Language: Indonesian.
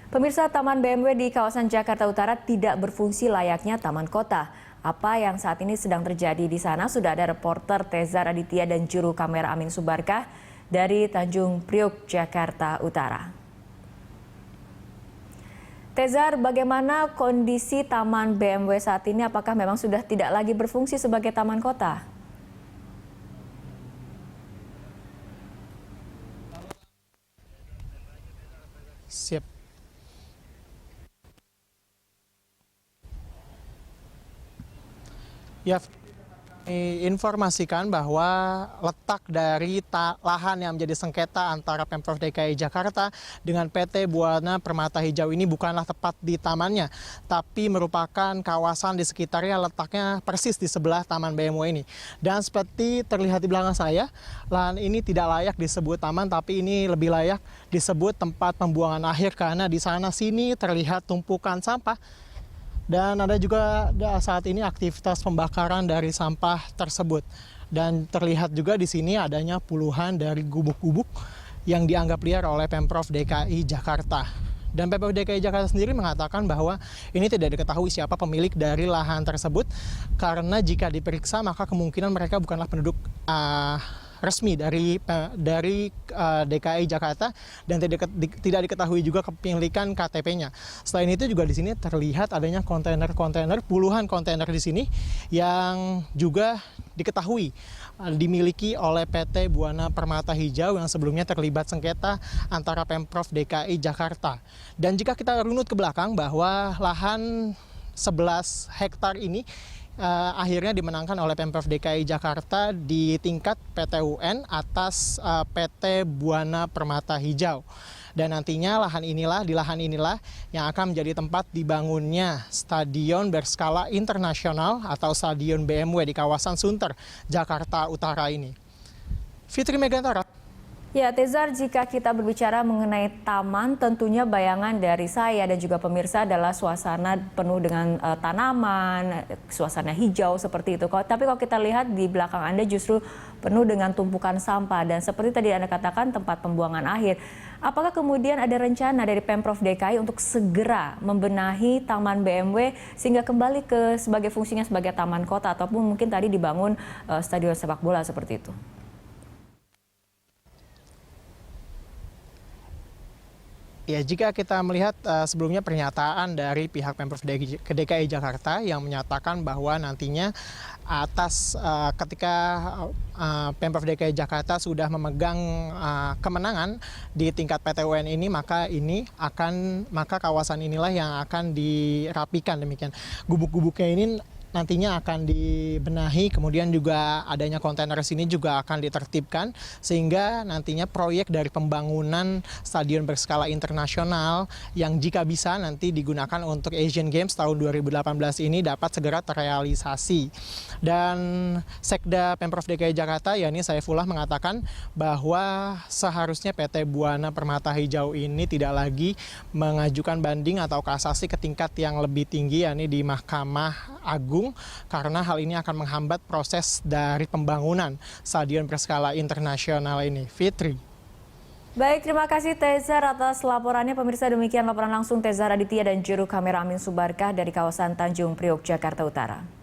Pemirsa, Taman BMW di kawasan Jakarta Utara tidak berfungsi layaknya taman kota. Apa yang saat ini sedang terjadi di sana? Sudah ada reporter Tezar Aditya dan juru kamera Amin Subarkah dari Tanjung Priok, Jakarta Utara. Tezar, bagaimana kondisi Taman BMW saat ini? Apakah memang sudah tidak lagi berfungsi sebagai taman kota? Siap. Ya, informasikan bahwa letak dari lahan yang menjadi sengketa antara Pemprov DKI Jakarta dengan PT Buana Permata Hijau ini bukanlah tepat di tamannya, tapi merupakan kawasan di sekitarnya, letaknya persis di sebelah Taman BMW ini. Dan seperti terlihat di belakang saya, lahan ini tidak layak disebut taman, tapi ini lebih layak disebut tempat pembuangan akhir karena di sana sini terlihat tumpukan sampah. Dan ada juga saat ini aktivitas pembakaran dari sampah tersebut. Dan terlihat juga di sini adanya puluhan dari gubuk-gubuk yang dianggap liar oleh Pemprov DKI Jakarta. Dan Pemprov DKI Jakarta sendiri mengatakan bahwa ini tidak diketahui siapa pemilik dari lahan tersebut. Karena jika diperiksa maka kemungkinan mereka bukanlah penduduk resmi dari DKI Jakarta dan tidak diketahui juga kepemilikan KTP-nya. Selain itu juga di sini terlihat adanya kontainer-kontainer, puluhan kontainer di sini yang juga diketahui dimiliki oleh PT Buana Permata Hijau yang sebelumnya terlibat sengketa antara Pemprov DKI Jakarta. Dan jika kita runut ke belakang bahwa lahan 11 hektar ini akhirnya dimenangkan oleh Pemprov DKI Jakarta di tingkat PT UN atas PT Buana Permata Hijau. Dan nantinya di lahan inilah yang akan menjadi tempat dibangunnya stadion berskala internasional atau stadion BMW di kawasan Sunter, Jakarta Utara ini. Fitri Megantara. Ya, Tezar, jika kita berbicara mengenai taman, tentunya bayangan dari saya dan juga pemirsa adalah suasana penuh dengan tanaman, suasana hijau seperti itu. Tapi kalau kita lihat di belakang Anda justru penuh dengan tumpukan sampah dan seperti tadi Anda katakan tempat pembuangan akhir. Apakah kemudian ada rencana dari Pemprov DKI untuk segera membenahi Taman BMW sehingga kembali sebagai fungsinya sebagai taman kota ataupun mungkin tadi dibangun stadion sepak bola seperti itu? Ya, jika kita melihat sebelumnya pernyataan dari pihak Pemprov DKI Jakarta yang menyatakan bahwa nantinya ketika Pemprov DKI Jakarta sudah memegang kemenangan di tingkat PT UN ini, maka kawasan inilah yang akan dirapikan demikian. Gubuk-gubuknya ini nantinya akan dibenahi, kemudian juga adanya kontainer sini juga akan ditertibkan sehingga nantinya proyek dari pembangunan stadion berskala internasional yang jika bisa nanti digunakan untuk Asian Games tahun 2018 ini dapat segera terrealisasi. Dan Sekda Pemprov DKI Jakarta yakni Saifullah mengatakan bahwa seharusnya PT Buana Permata Hijau ini tidak lagi mengajukan banding atau kasasi ke tingkat yang lebih tinggi yakni di Mahkamah Agung, karena hal ini akan menghambat proses dari pembangunan stadion berskala internasional ini. Fitri. Baik, terima kasih Tezar atas laporannya. Pemirsa, demikian laporan langsung Tezar Aditya dan juru kamera Amin Subarkah dari kawasan Tanjung Priok, Jakarta Utara.